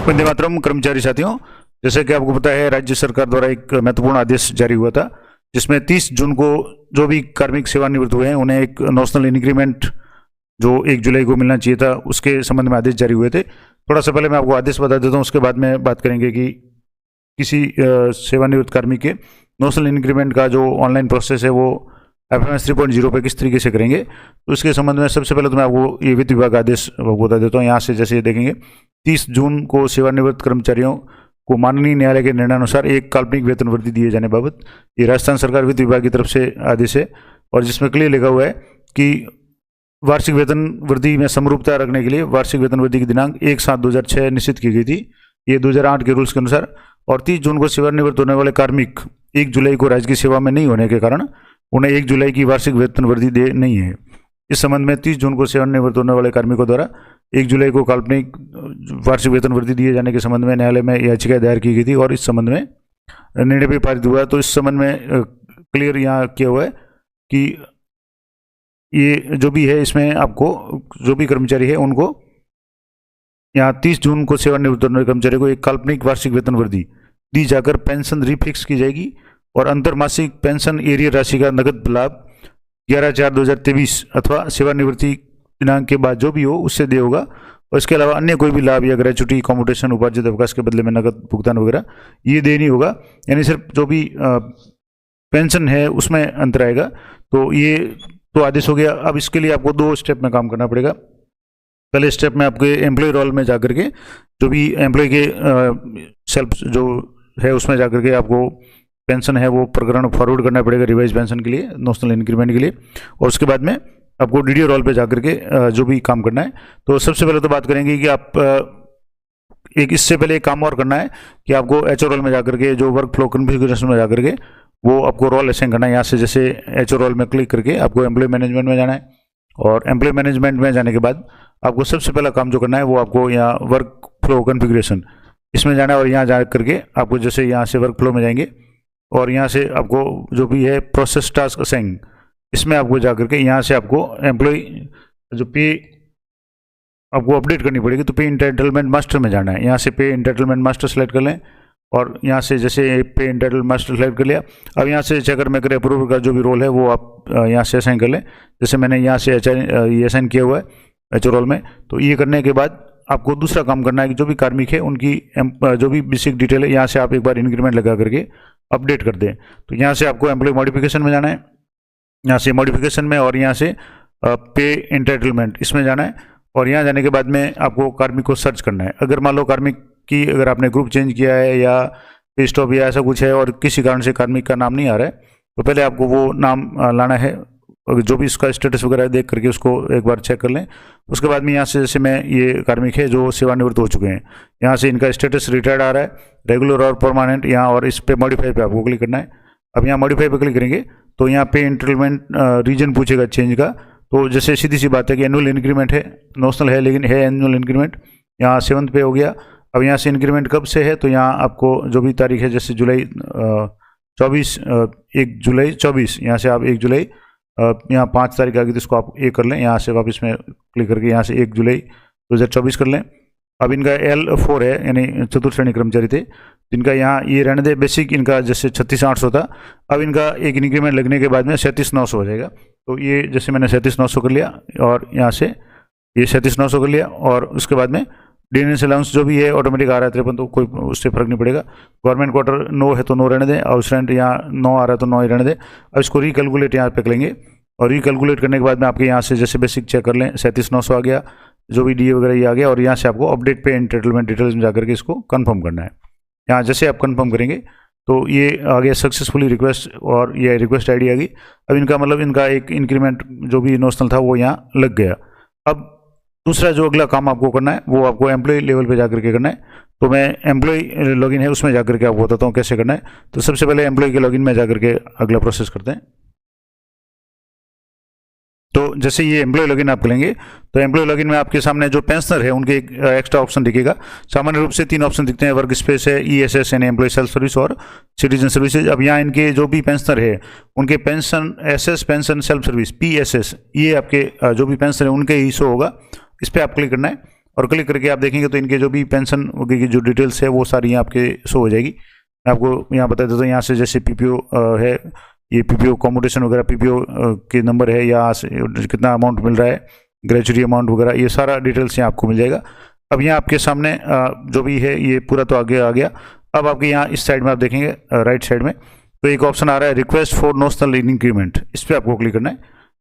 वंदे मातरम। कर्मचारी साथियों, जैसे कि आपको पता है, राज्य सरकार द्वारा एक महत्वपूर्ण आदेश जारी हुआ था जिसमें 30 जून को जो भी कार्मिक सेवानिवृत्त हुए हैं उन्हें एक नॉशनल इंक्रीमेंट जो 1 जुलाई को मिलना चाहिए था, उसके संबंध में आदेश जारी हुए थे। थोड़ा सा पहले मैं आपको आदेश बता देता हूँ, उसके बाद में बात करेंगे कि किसी सेवानिवृत्त कार्मिक के नॉशनल इंक्रीमेंट का जो ऑनलाइन प्रोसेस है वो FMS 3.0 पे किस तरीके से करेंगे। तो इसके संबंध में सबसे पहले तो मैं आपको ये वित्त विभाग आदेश बता देता हूँ। यहाँ से जैसे देखेंगे, 30 जून को सेवानिवृत्त कर्मचारियों को माननीय न्यायालय के निर्णयानुसार एक काल्पनिक वेतन वृद्धि दिए जाने बाबत ये राजस्थान सरकार वित्त विभाग की तरफ से आदेश है, और जिसमें क्लियर लिखा हुआ है कि वार्षिक वेतन वृद्धि में समरूपता रखने के लिए वार्षिक वेतन वृद्धि की दिनांक 1/7/2006 निश्चित की गई थी, ये 2008 के रूल्स के अनुसार। और 30 जून को सेवानिवृत्त होने वाले कार्मिक 1 जुलाई को राज्य की सेवा में नहीं होने के कारण उन्हें 1 जुलाई की वार्षिक वेतन वृद्धि दे नहीं है। इस संबंध में 30 जून को सेवानिवृत्त होने वाले कार्मिकों द्वारा 1 जुलाई को काल्पनिक वार्षिक वेतन वृद्धि दिए जाने के संबंध में न्यायालय में याचिका दायर की गई थी और इस संबंध में निर्णय भी पारित हुआ। तो इस संबंध में क्लियर यहाँ किया हुआ है कि ये जो भी है, इसमें आपको जो भी कर्मचारी है उनको यहाँ 30 जून को सेवानिवृत्त होने वाले कर्मचारी को एक काल्पनिक वार्षिक वेतन वृद्धि दी जाकर पेंशन रिफिक्स की जाएगी और अंतरमासिक पेंशन एरियर राशि का नकद लाभ 11/4/2023 अथवा सेवानिवृत्ति दिनांक के बाद जो भी हो उससे दे होगा। और इसके अलावा अन्य कोई भी लाभ या ग्रेचुटी, कॉम्यूटेशन, उपार्जित अवकाश के बदले में नकद भुगतान वगैरह ये दे नहीं होगा। यानी सिर्फ जो भी पेंशन है उसमें अंतर आएगा। तो ये तो आदेश हो गया। अब इसके लिए आपको 2 स्टेप में काम करना पड़ेगा। पहले स्टेप में आपके एम्प्लॉय रोल में जाकर के जो भी एम्प्लॉय के सेल्फ जो है उसमें जाकर के आपको पेंशन है वो प्रकरण फॉरवर्ड करना पड़ेगा रिवाइज पेंशन के लिए, नॉशनल इंक्रीमेंट के लिए। और उसके बाद में आपको DDO रोल पे जाकर के जो भी काम करना है। तो सबसे पहले तो बात करेंगे कि आप एक इससे पहले एक काम और करना है कि आपको HO रोल में जाकर के जो वर्क फ्लो कॉन्फ़िगरेशन में जाकर के वो आपको रोल असाइन करना है। यहाँ से जैसे HO रोल में क्लिक करके आपको एम्प्लॉय मैनेजमेंट में जाना है, और एम्प्लॉय मैनेजमेंट में जाने के बाद आपको सबसे पहला काम जो करना है वो आपको यहाँ वर्क फ्लो कॉन्फ़िगरेशन इसमें जाना है। और यहाँ जा करके आपको जैसे यहाँ से वर्क फ्लो में जाएंगे और यहाँ से आपको जो भी है प्रोसेस टास्क असाइन, इसमें आपको जा करके यहाँ से आपको एम्प्लॉय जो पे आपको अपडेट करनी पड़ेगी। तो पे इंटाइटलमेंट मास्टर में जाना है। यहाँ से पे इंटाइटलमेंट मास्टर सेलेक्ट कर लें और यहाँ से जैसे पे इंटाइटल मास्टर सेलेक्ट कर लिया। अब यहाँ से चेकर मेकर अप्रूवल का जो भी रोल है वो आप यहाँ से असाइन कर लें। जैसे मैंने यहाँ से ये असाइन किया हुआ है HO रोल में। तो ये करने के बाद आपको दूसरा काम करना है कि जो भी कार्मिक है उनकी जो भी बेसिक डिटेल है यहाँ से आप एक बार इंक्रीमेंट लगा करके अपडेट कर दें। तो यहाँ से आपको एम्प्लॉय मॉडिफिकेशन में जाना है, यहाँ से मॉडिफिकेशन में, और यहाँ से पे इंटाइटलमेंट इसमें जाना है। और यहाँ जाने के बाद में आपको कार्मिक को सर्च करना है। अगर मान लो कार्मिक की अगर आपने ग्रुप चेंज किया है या पे स्टॉप या ऐसा कुछ है और किसी कारण से कार्मिक का नाम नहीं आ रहा है, तो पहले आपको वो नाम लाना है। जो भी इसका स्टेटस वगैरह देख करके उसको एक बार चेक कर लें। उसके बाद में यहाँ से जैसे मैं ये कार्मिक है जो सेवानिवृत्त हो चुके हैं, यहाँ से इनका स्टेटस रिटायर्ड आ रहा है, रेगुलर और परमानेंट यहाँ, और इस पे मॉडिफाई पे आपको क्लिक करना है। अब यहाँ मॉडिफाई पे क्लिक करेंगे तो यहाँ पे इंक्रीमेंट रीजन पूछेगा चेंज का। तो जैसे सीधी सी बात है कि एनुअल इंक्रीमेंट है, नॉशनल है लेकिन है एनुअल इंक्रीमेंट, यहाँ 7th पे हो गया। अब यहाँ से इंक्रीमेंट कब से है, तो यहाँ आपको जो भी तारीख है जैसे जुलाई 24 1 जुलाई 24, यहाँ से आप 1 जुलाई यहाँ 5 तारीख आ गई तो इसको आप एक कर लें। यहाँ से वापस में क्लिक करके यहाँ से 1 जुलाई 2024 कर लें। अब इनका L4 है, यानी चतुर्थ श्रेणी कर्मचारी थे जिनका यहाँ ये रहने दे बेसिक, इनका जैसे 36,800 था। अब इनका एक इंक्रीमेंट लगने के बाद में 37,900 हो जाएगा। तो ये जैसे मैंने 37,900 कर लिया और यहाँ से ये 37,900 कर लिया। और उसके बाद में DNS अलाउंस जो भी है ऑटोमेटिक आ रहा है 53, तो कोई उससे फर्क नहीं पड़ेगा। गवर्नमेंट क्वार्टर 9 है तो 9 रहने दें, आउटस्टैंड यहाँ 9 आ रहा है तो 9 ही रहने दें। अब इसको रिकैलकुलेट यहाँ पे करेंगे और रिकैलकुलेट करने के बाद में आपके यहाँ से जैसे बेसिक चेक कर लें 37,900 आ गया, जो भी DA वगैरह ये आ गया। और यहाँ से आपको अपडेट पे एंटाइटलमेंट डिटेल्स में जाकर के इसको कंफर्म करना है। यहाँ जैसे आप कंफर्म करेंगे तो ये आ गया सक्सेसफुली रिक्वेस्ट, और ये रिक्वेस्ट ID आ गई। अब इनका मतलब इनका एक इंक्रीमेंट जो भी नॉशनल था वो यहाँ लग गया। अब दूसरा जो अगला काम आपको करना है वो आपको एम्प्लॉय लेवल पे जाकर के करना है। तो मैं एम्प्लॉय लॉगिन है उसमें जाकर के आपको बताता हूँ कैसे करना है। तो सबसे पहले एम्प्लॉय के लॉगिन में जाकर के अगला प्रोसेस करते हैं। तो जैसे ये एम्प्लॉय लॉगिन आप करेंगे तो एम्प्लॉय लॉगिन में आपके सामने जो पेंशनर है उनके एक एक्स्ट्रा ऑप्शन दिखेगा। सामान्य रूप से 3 ऑप्शन दिखते हैं, वर्क स्पेस है, ESS यानी एम्प्लॉय सेल्फ सर्विस, और सिटीजन सर्विसेज। अब यहाँ इनके जो भी पेंशनर है उनके pension SS pension self service PSS, ये आपके जो भी पेंशनर है उनके ही शो होगा। इस पर आप क्लिक करना है और क्लिक करके आप देखेंगे तो इनके जो भी पेंशन की जो डिटेल्स है वो सारी यहाँ आपके शो हो जाएगी। मैं आपको यहाँ बता देता हूँ, यहाँ से जैसे पीपीओ है, ये पीपीओ कॉम्पोटेशन वगैरह पीपीओ के नंबर है, यहाँ से कितना अमाउंट मिल रहा है, ग्रेचुटी अमाउंट वगैरह, ये सारा डिटेल्स यहाँ आपको मिल जाएगा। अब यहाँ आपके सामने जो भी है ये पूरा तो आगे आ गया। अब आपके यहाँ इस साइड में आप देखेंगे राइट साइड में तो एक ऑप्शन आ रहा है रिक्वेस्ट फॉर नोशनल इंक्रीमेंट, इस पर आपको क्लिक करना है।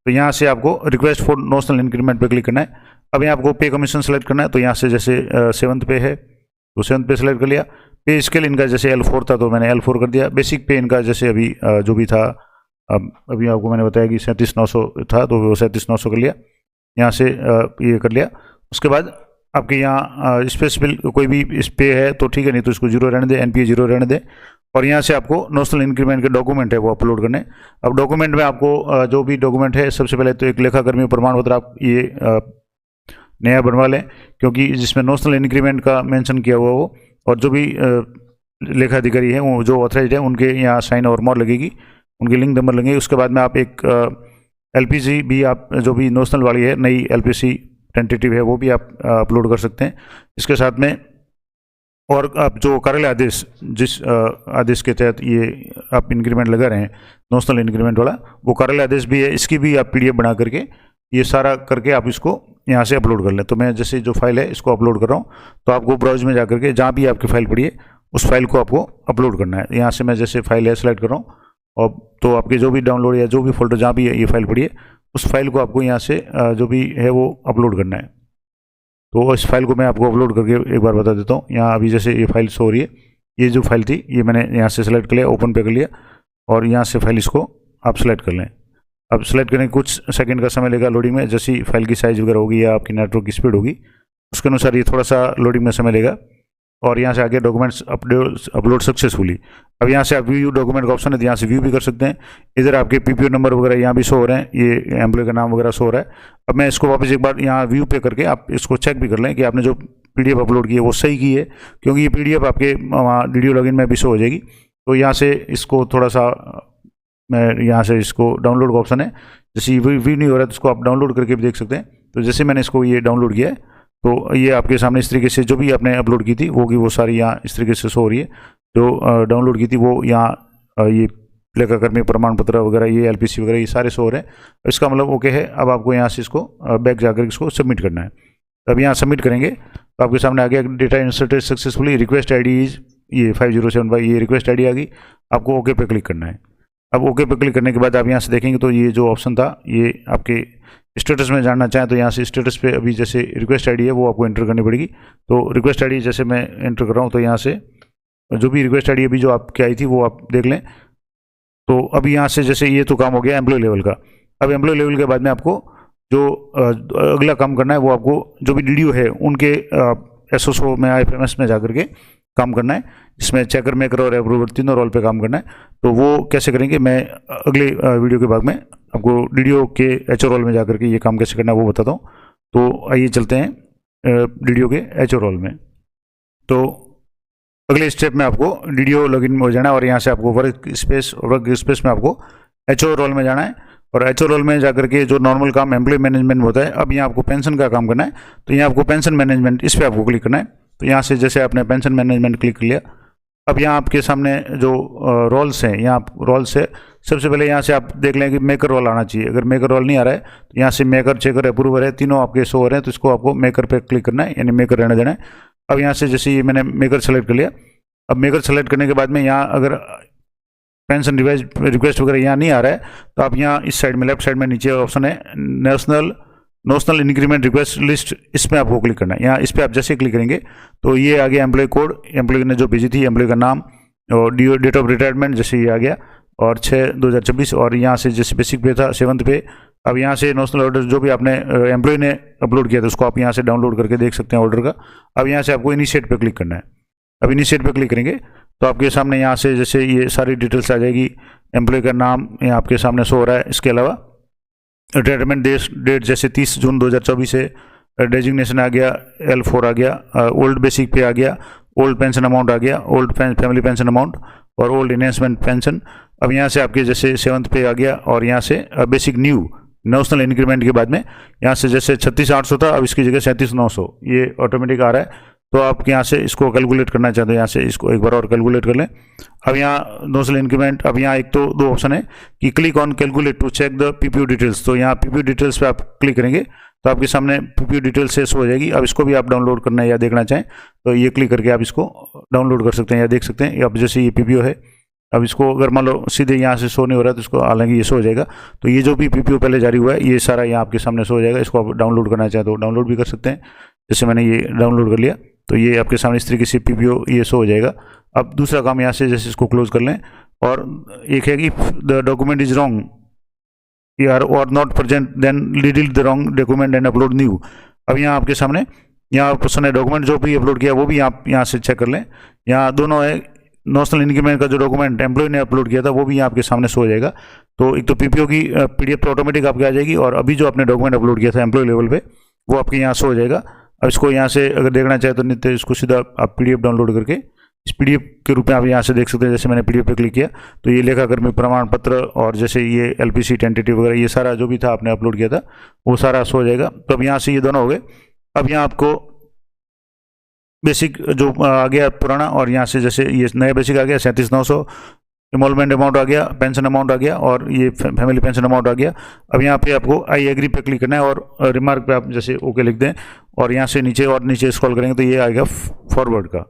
तो यहाँ से आपको रिक्वेस्ट फॉर नोशनल इंक्रीमेंट पे क्लिक करना है। अब यहाँ आपको पे कमीशन सेलेक्ट करना है, तो यहाँ से जैसे 7th पे है तो 7th पे सेलेक्ट कर लिया। पे स्केल इनका जैसे L4 था तो मैंने L4 कर दिया। बेसिक पे इनका जैसे अभी जो भी था, अभी आपको मैंने बताया कि 37,900 था तो वो 37,900 कर लिया, यहाँ से ये कर लिया। उसके बाद आपके यहाँ स्पेसिफिक कोई भी इस पे है तो ठीक है, नहीं तो इसको 0 रहने दे, NPA 0 रहने दे। और यहाँ से आपको नोशनल इंक्रीमेंट के डॉक्यूमेंट है वो अपलोड करने। अब डॉक्यूमेंट में आपको जो भी डॉक्यूमेंट है, सबसे पहले तो एक लेखाकर्मी प्रमाण पत्र आप ये नया बनवा लें, क्योंकि जिसमें नोशनल इंक्रीमेंट का मेंशन किया हुआ वो, और जो भी लेखाधिकारी हैं वो जो ऑथराइज्ड है उनके यहाँ साइन और मोहर लगेगी, उनके लिंक नंबर लगेंगे। उसके बाद में आप एक LPC भी आप जो भी नोशनल वाली है नई LPC टेंटेटिव है वो भी आप अपलोड कर सकते हैं इसके साथ में। और आप जो कार्यालय आदेश, जिस आदेश के तहत ये आप इंक्रीमेंट लगा रहे हैं नोशनल इंक्रीमेंट वाला, वो कार्यालय आदेश भी है, इसकी भी आप PDF बना करके ये सारा करके आप इसको यहाँ से अपलोड कर लें। तो मैं जैसे जो फाइल है इसको अपलोड कर रहा हूँ, तो आपको ब्राउज में जा करके जहाँ भी आपकी फाइल पड़ी है उस फाइल को आपको अपलोड करना है। यहाँ से मैं जैसे फाइल है सेलेक्ट कर रहा हूँ, और तो आपके जो भी डाउनलोड या जो भी फोल्डर जहाँ भी ये फाइल पड़ी है उस फाइल को आपको यहाँ से जो भी है वो अपलोड करना है। तो इस फाइल को मैं आपको अपलोड करके एक बार बता देता हूँ। यहाँ अभी जैसे ये फाइल शो हो रही है, ये जो फाइल थी ये मैंने यहाँ से सेलेक्ट कर लिया, ओपन पे कर लिया, और यहाँ से फाइल इसको आप सेलेक्ट कर लें। अब सेलेक्ट करने कुछ सेकंड का समय लेगा लोडिंग में, जैसी फाइल की साइज़ वगैरह होगी या आपकी नेटवर्क की स्पीड होगी उसके अनुसार ये थोड़ा सा लोडिंग में समय लेगा। और यहाँ से आगे डॉक्यूमेंट्स अपलोड सक्सेसफुली। अब यहाँ से आप व्यू डॉक्यूमेंट का ऑप्शन है, तो यहाँ से व्यू भी कर सकते हैं। इधर आपके PPO नंबर वगैरह यहाँ भी शो हो रहे हैं, ये एम्प्लॉय का नाम वगैरह शो हो रहा है। अब मैं इसको वापस एक बार यहाँ व्यू पे करके आप इसको चेक भी कर लें कि आपने जो PDF अपलोड की है वो सही की है, क्योंकि ये PDF आपके वहाँ DDO लॉगिन में भी शो हो जाएगी। तो यहाँ से इसको थोड़ा सा मैं यहाँ से इसको डाउनलोड का ऑप्शन है, जैसे व्यू नहीं हो रहा है तो इसको आप डाउनलोड करके भी देख सकते हैं। तो जैसे मैंने इसको ये डाउनलोड किया है तो ये आपके सामने इस तरीके से जो भी आपने अपलोड की थी वो सारी यहाँ इस तरीके से शो हो रही है। जो डाउनलोड की थी वो यहाँ ये लेखाकर्मी प्रमाण पत्र वगैरह, ये LPC वगैरह, ये सारे शो हो रहे हैं। इसका मतलब ओके है। अब आपको यहाँ से इसको बैक जाकर इसको सबमिट करना है। अब यहाँ सबमिट करेंगे तो आपके सामने आ गया data inserted successfully, request ID is ये 5075, ये रिक्वेस्ट ID आ गई। आपको ओके पे क्लिक करना है। अब ओके पे क्लिक करने के बाद आप यहाँ से देखेंगे तो ये जो ऑप्शन था, ये आपके स्टेटस में जानना चाहें तो यहाँ से स्टेटस पे अभी जैसे रिक्वेस्ट ID है वो आपको एंटर करनी पड़ेगी। तो रिक्वेस्ट ID जैसे मैं एंटर कर रहा हूँ तो यहाँ से जो भी रिक्वेस्ट ID अभी जो आपकी आई थी वो आप देख लें। तो अभी यहाँ से जैसे ये तो काम हो गया एम्प्लॉय लेवल का। अब एम्प्लॉय लेवल के बाद में आपको जो अगला काम करना है वो आपको जो भी DDO है उनके SSO में IFMS में जा करके काम करना है, इसमें चेकर मेकर और अप्रूवर तीनों रोल पे काम करना है। तो वो कैसे करेंगे मैं अगले वीडियो के भाग में आपको DDO के HO रोल में जा करके ये काम कैसे करना है वो बताता हूँ। तो आइए चलते हैं DDO के HO रोल में। तो अगले स्टेप में आपको DDO लॉगिन में हो जाना है, और यहाँ से आपको वर्क स्पेस में आपको HO रोल में जाना है। और HO रोल में जाकर के जो नॉर्मल काम एम्प्लॉय मैनेजमेंट होता है, अब यहाँ आपको पेंशन का काम करना है। तो यहाँ आपको पेंशन मैनेजमेंट, इस पर आपको क्लिक करना है। तो यहाँ से जैसे आपने पेंशन मैनेजमेंट क्लिक कर लिया, अब यहाँ आपके सामने जो रोल्स हैं, यहाँ रोल्स है, सबसे पहले यहाँ से आप देख लें कि मेकर रोल आना चाहिए। अगर मेकर रोल नहीं आ रहा है तो यहाँ से मेकर, चेकर, अप्रूवर है, तीनों आपके शो हो रहे हैं, तो इसको आपको मेकर पे क्लिक करना है, यानी मेकर रहने देना है। अब यहाँ से जैसे ये मैंने मेकर सेलेक्ट कर लिया। अब मेकर सेलेक्ट करने के बाद में यहाँ अगर पेंशन रिक्वेस्ट वगैरह यहाँ नहीं आ रहा है तो आप यहाँ इस साइड में लेफ्ट साइड में नीचे ऑप्शन है नोशनल इंक्रीमेंट रिक्वेस्ट लिस्ट, इसमें आपको क्लिक करना है। यहाँ इस पर आप जैसे क्लिक करेंगे तो ये आ गया एम्प्लॉय कोड, एम्प्लॉय ने जो भेजी थी, एम्प्लॉय का नाम और डेट ऑफ रिटायरमेंट जैसे ये आ गया, और 6/2024, और यहाँ से जैसे बेसिक पे था 7th पे। अब यहाँ से नोशनल ऑर्डर जो भी आपने एम्प्लॉय ने अपलोड किया था उसको आप यहाँ से डाउनलोड करके देख सकते हैं ऑर्डर का। अब यहाँ से आपको इनिशिएट पे क्लिक करना है। अब इनिशिएट पे क्लिक करेंगे तो आपके सामने यहाँ से जैसे ये सारी डिटेल्स आ जाएगी। एम्प्लॉय का नाम यहाँ आपके सामने शो हो रहा है। इसके अलावा रिटायरमेंट डेट जैसे 30 जून 2024 है, डेजिग्नेशन आ गया, L4 आ गया, ओल्ड बेसिक पे आ गया, ओल्ड पेंशन अमाउंट आ गया, ओल्ड फैमिली पेंशन अमाउंट और ओल्ड इन्हेंसमेंट पेंशन। अब यहाँ से आपके जैसे 7th पे आ गया, और यहाँ से बेसिक नेशनल इंक्रीमेंट के बाद में यहाँ से जैसे 36,800 था, अब इसकी जगह 37,900 ये ऑटोमेटिक आ रहा है। तो आप यहाँ से इसको कैलकुलेट करना चाहते हैं, यहाँ से इसको एक बार और कैलकुलेट कर लें। अब यहाँ नेशनल इंक्रीमेंट, अब यहाँ एक तो दो ऑप्शन है कि click on calculate to check the PPO details. तो यहाँ पीपीओ डिटेल्स पे आप क्लिक करेंगे तो आपके सामने पीपीओ डिटेल्स से शो हो जाएगी। अब इसको भी आप डाउनलोड करना है या देखना चाहें तो ये क्लिक करके आप इसको डाउनलोड कर सकते हैं या देख सकते हैं। अब जैसे ये पीपीओ है, अब इसको अगर मान लो सीधे यहाँ से शो नहीं हो रहा है तो इसको हालांकि ये शो हो जाएगा। तो ये जो भी पीपीओ पहले जारी हुआ है ये सारा यहाँ आपके सामने शो हो जाएगा। इसको आप डाउनलोड करना चाहें तो डाउनलोड भी कर सकते हैं। जैसे मैंने ये डाउनलोड कर लिया तो ये आपके सामने इस तरीके से पीपीओ ये शो हो जाएगा। अब दूसरा काम यहाँ से जैसे इसको क्लोज कर लें, और एक है कि द डॉक्यूमेंट इज रॉन्ग यार और not present then delete the wrong document and upload new. अब यहाँ आपके सामने यहाँ क्वेश्चन है डॉक्यूमेंट जो भी अपलोड किया वो भी आप यहाँ से चेक कर लें। यहाँ दोनों है, नेशनल इंक्रीमेंट का जो डॉक्यूमेंट एम्प्लॉय ने अपलोड किया था वो भी यहाँ आपके सामने शो हो जाएगा। तो एक तो पीपीओ की पीडीएफ तो ऑटोमेटिक आपके आ जाएगी, और अभी जो आपने डॉक्यूमेंट अपलोड किया था एम्प्लॉय लेवल पे वो आपके यहाँ शो हो जाएगा। अब इसको यहाँ से अगर देखना चाहे तो नहीं तो इसको सीधा आप पीडीएफ डाउनलोड करके इस पीडीएफ के रूप में आप यहाँ से देख सकते हैं। जैसे मैंने पीडीएफ पे क्लिक किया तो ये लेखा कर्मी प्रमाण पत्र और जैसे ये एलपीसी टेंटेटिव वगैरह ये सारा जो भी था आपने अपलोड किया था वो सारा शो हो जाएगा। तो अब यहाँ से ये दोनों हो गए। अब यहाँ आपको बेसिक जो आ गया पुराना, और यहाँ से जैसे ये नया बेसिक आ गया 37,900, इमोलमेंट अमाउंट आ गया, पेंशन अमाउंट आ गया और ये फैमिली पेंशन अमाउंट आ गया। अब यहाँ पे आपको आई एग्री पे क्लिक करना है और रिमार्क पे आप जैसे ओके लिख दें और यहाँ से नीचे और नीचे स्क्रॉल करेंगे तो ये आएगा फॉरवर्ड का।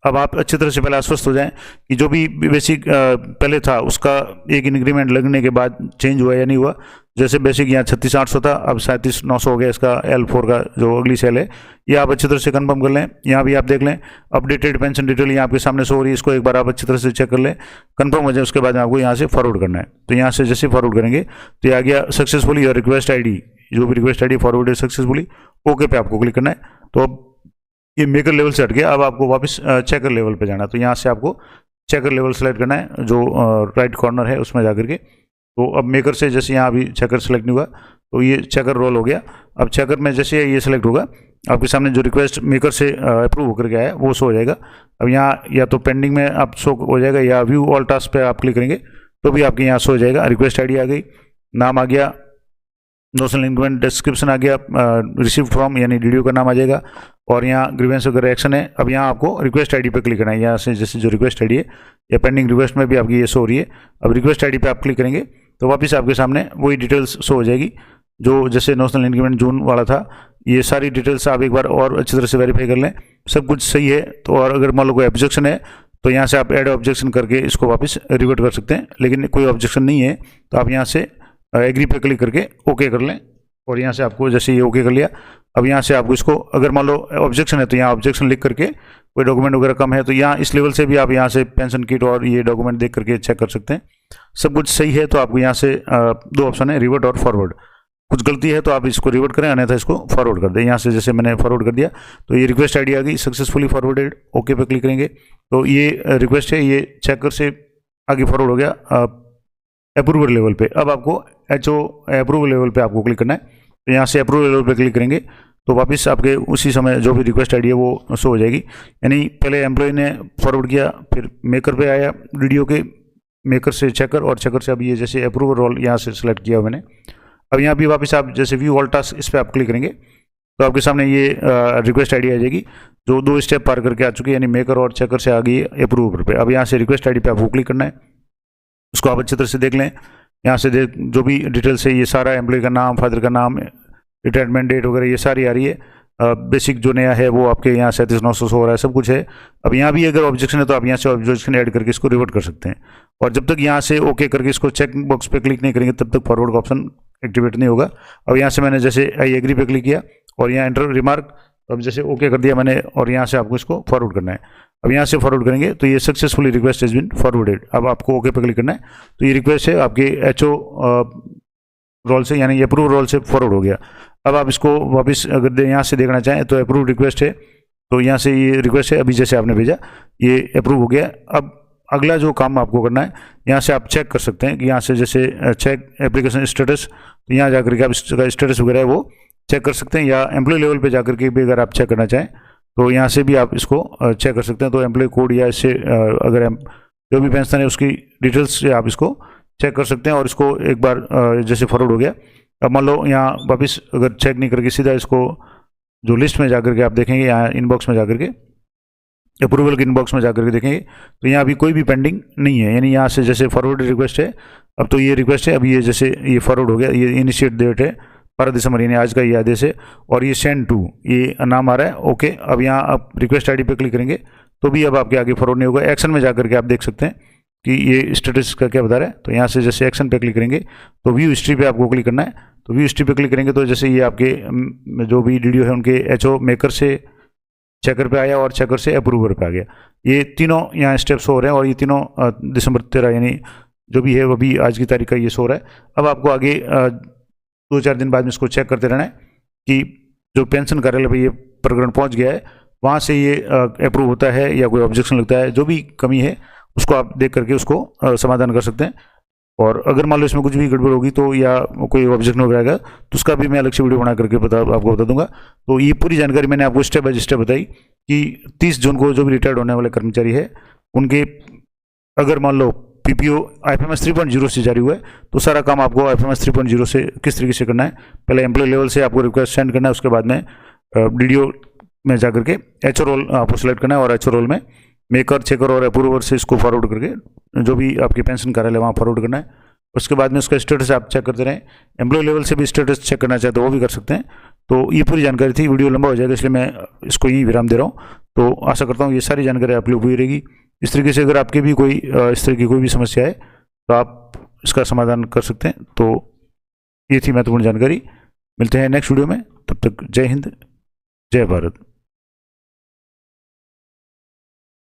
अब आप अच्छी तरह से पहले आश्वस्त हो जाएं कि जो भी बेसिक पहले था उसका एक इंक्रीमेंट लगने के बाद चेंज हुआ या नहीं हुआ। जैसे बेसिक यहाँ 36,800 था, अब 37,900 हो गया इसका L4 का जो अगली सेल है। ये आप अच्छी तरह से कंफर्म कर लें। यहाँ भी आप देख लें अपडेटेड पेंशन डिटेल यहाँ आपके सामने शो हो रही है, इसको एक बार आप अच्छी तरह से चेक कर लें, कंफर्म हो जाए। उसके बाद आपको यहाँ से फॉरवर्ड करना है। तो यहाँ से जैसे फॉरवर्ड करेंगे तो ये आ गया सक्सेसफुली योर रिक्वेस्ट आई, जो भी request I forwarded successfully, okay पे आपको क्लिक करना है। तो अब ये मेकर लेवल से हट गया, अब आपको वापस चेकर लेवल पे जाना है। तो यहाँ से आपको चेकर लेवल सेलेक्ट करना है जो राइट कॉर्नर है उसमें जाकर के। तो अब मेकर से जैसे यहाँ अभी चेकर सेलेक्ट नहीं हुआ तो ये चेकर रोल हो गया। अब चेकर में जैसे ये सेलेक्ट होगा आपके सामने जो रिक्वेस्ट मेकर से अप्रूव होकर के आया वो शो हो जाएगा। अब यहाँ या तो पेंडिंग में आप शो हो जाएगा या व्यू ऑल टास्क पे आप क्लिक करेंगे तो भी आपके यहाँ शो हो जाएगा। रिक्वेस्ट आई आ गई, नाम आ गया, नेशनल इंक्रीमेंट डिस्क्रिप्शन आ गया, रिसीव फ्रॉम यानी डीडीओ का नाम आ जाएगा और यहाँ ग्रीवेंस वगैरह एक्शन है। अब यहाँ आपको रिक्वेस्ट आईडी पे क्लिक करना है। यहाँ से जैसे जो रिक्वेस्ट आईडी है या पेंडिंग रिक्वेस्ट में भी आपकी ये शो हो रही है। अब रिक्वेस्ट आईडी पे आप क्लिक करेंगे तो वापस आपके सामने वही डिटेल्स शो हो जाएगी जो जैसे नेशनल इंक्रीमेंट जून वाला था। ये सारी डिटेल्स आप एक बार और अच्छी तरह से वेरीफाई कर लें, सब कुछ सही है। तो और अगर मान लो कोई ऑब्जेक्शन है तो यहाँ से आप ऐड ऑब्जेक्शन करके इसको वापस रिवर्ट कर सकते हैं। लेकिन कोई ऑब्जेक्शन नहीं है तो आप यहाँ से एग्री पे क्लिक करके ओके कर लें और यहाँ से आपको जैसे ये ओके कर लिया। अब यहाँ से आपको इसको अगर मान लो ऑब्जेक्शन है तो यहाँ ऑब्जेक्शन लिख करके कोई डॉक्यूमेंट वगैरह कम है तो यहाँ इस लेवल से भी आप यहाँ से पेंशन किट और ये डॉक्यूमेंट देख करके चेक कर सकते हैं। सब कुछ सही है तो आपको यहाँ से दो ऑप्शन है, रिवर्ट और फॉरवर्ड। कुछ गलती है तो आप इसको रिवर्ट करें, अन्यथा इसको फॉरवर्ड कर दें। यहाँ से जैसे मैंने फॉरवर्ड कर दिया तो ये रिक्वेस्ट आईडी आ गई, सक्सेसफुली फॉरवर्डेड, ओके पे क्लिक करेंगे तो ये रिक्वेस्ट है ये चेकर से आगे फॉरवर्ड हो गया अप्रूवल लेवल पे। अब आपको HO अप्रूवल लेवल पे आपको क्लिक करना है। तो यहाँ से अप्रूवल लेवल पे क्लिक करेंगे तो वापस आपके उसी समय जो भी रिक्वेस्ट आईडी है वो शो हो जाएगी। यानी पहले एम्प्लॉय ने फॉरवर्ड किया, फिर मेकर पे आया, डीडीओ के मेकर से चेकर और चेकर से अब ये जैसे अप्रूवल रोल यहाँ से सेलेक्ट किया मैंने। अब यहाँ भी वापस आप जैसे व्यू ऑल टास्क इस पर आप क्लिक करेंगे तो आपके सामने ये रिक्वेस्ट आईडी आ जाएगी जो 2 स्टेप पार करके आ चुकी है, यानी मेकर और चेकर से आ गई है अप्रूवल पे। अब यहाँ से रिक्वेस्ट आईडी पे आपको क्लिक करना है, उसको आप अच्छी तरह से देख लें। यहाँ से देख जो भी डिटेल्स है ये सारा एम्प्लॉय का नाम, फादर का नाम, रिटायरमेंट डेट वगैरह ये सारी आ रही है। बेसिक जो नया है वो आपके यहाँ 37,900 हो रहा है, सब कुछ है। अब यहाँ भी अगर ऑब्जेक्शन है तो आप यहाँ से ऑब्जेक्शन ऐड करके इसको रिवर्ट कर सकते हैं। और जब तक यहाँ से ओके करके इसको चेक बॉक्स पे क्लिक नहीं करेंगे तब तक फॉरवर्ड का ऑप्शन एक्टिवेट नहीं होगा। अब यहाँ से मैंने जैसे आई एग्री पे क्लिक किया और यहाँ एंटर रिमार्क, अब जैसे ओके कर दिया मैंने और यहाँ से आपको इसको फॉरवर्ड करना है। अब यहाँ से फॉरवर्ड करेंगे तो ये successfully request has been forwarded. अब आपको ओके पे क्लिक करना है तो ये रिक्वेस्ट है आपके HO रोल से यानी अप्रूव रोल से फॉरवर्ड हो गया। अब आप इसको वापस अगर यहाँ से देखना चाहें तो अप्रूव रिक्वेस्ट है तो यहाँ से ये रिक्वेस्ट है अभी जैसे आपने भेजा ये अप्रूव हो गया। अब अगला जो काम आपको करना है यहाँ से आप चेक कर सकते हैं कि यहाँ से जैसे चेक एप्लीकेशन स्टेटस, तो यहाँ जाकर के आप इसका स्टेटस वगैरह है वो चेक कर सकते हैं, या एम्प्लॉय लेवल पे जाकर के भी अगर आप चेक करना चाहें तो यहाँ से भी आप इसको चेक कर सकते हैं। तो एम्प्लॉय कोड या इससे अगर जो भी पेंशन है उसकी डिटेल्स से आप इसको चेक कर सकते हैं और इसको एक बार जैसे फॉरवर्ड हो गया। अब मान लो यहाँ वापस अगर चेक नहीं करके सीधा इसको जो लिस्ट में जाकर के आप देखेंगे, यहाँ इनबॉक्स में जाकर के, अप्रूवल के इनबॉक्स में जाकर के देखेंगे तो यहाँ अभी कोई भी पेंडिंग नहीं है। यानी यहाँ से जैसे फॉरवर्ड रिक्वेस्ट है, अब तो ये रिक्वेस्ट है, अब ये जैसे ये फॉरवर्ड हो गया, ये इनिशिएट डेट है 12 दिसंबर, यानी आज का ये आदेश है, और ये सेंड टू ये नाम आ रहा है। ओके, अब यहाँ आप रिक्वेस्ट आईडी पे क्लिक करेंगे तो भी अब आपके आगे फॉरवर्ड नहीं होगा। एक्शन में जाकर के आप देख सकते हैं कि ये स्टेटस का क्या बता रहा है। तो यहाँ से जैसे एक्शन पे क्लिक करेंगे तो व्यू हिस्ट्री पे आपको क्लिक करना है। तो व्यू हिस्ट्री पे क्लिक करेंगे तो जैसे ये आपके जो भी डीडीओ है उनके एचओ मेकर से चेकर पे आया और चेकर से अप्रूवर पे आ गया। ये तीनों यहाँ स्टेप्स हो रहे हैं और ये तीनों दिसंबर 13 यानी जो भी है वो भी आज की तारीख का ये शो रहा है। अब आपको आगे 2-4 दिन बाद में इसको चेक करते रहना है कि जो पेंशन कार्यालय पे ये प्रकरण पहुंच गया है वहाँ से ये अप्रूव होता है या कोई ऑब्जेक्शन लगता है, जो भी कमी है उसको आप देख करके उसको समाधान कर सकते हैं। और अगर मान लो इसमें कुछ भी गड़बड़ होगी तो या कोई ऑब्जेक्शन हो जाएगा तो उसका भी मैं अलग से वीडियो बना करके आपको बता दूंगा। तो ये पूरी जानकारी मैंने आपको स्टेप बाय स्टेप बताई कि 30 जून को जो भी रिटायर्ड होने वाले कर्मचारी है उनके अगर मान लो पीपीओ IFMS 3.0 से जारी हुआ है तो सारा काम आपको IFMS 3.0 से किस तरीके से करना है। पहले एम्प्लॉय लेवल से आपको रिक्वेस्ट सेंड करना है, उसके बाद में डीडीओ में जाकर के एचओ रोल आपको सेलेक्ट करना है और एचओ रोल में मेकर, चेकर और अप्रूवर से इसको फॉरवर्ड करके जो भी आपके पेंशन कार्यालय वहाँ फॉरवर्ड करना है। उसके बाद में उसका स्टेटस आप चेक करते रहें। एम्प्लॉय लेवल से भी स्टेटस चेक करना चाहते हो वो भी कर सकते हैं। तो ये पूरी जानकारी थी, वीडियो लंबा हो जाएगा इसलिए मैं इसको यहीं विराम दे रहा हूँ। तो आशा करता हूँ ये सारी जानकारी आप लोग हुई रहेगी। इस तरीके से अगर आपके भी कोई इस तरह की कोई भी समस्या है तो आप इसका समाधान कर सकते हैं। तो ये थी महत्वपूर्ण जानकारी। मिलते हैं नेक्स्ट वीडियो में, तब तक जय हिंद, जय भारत।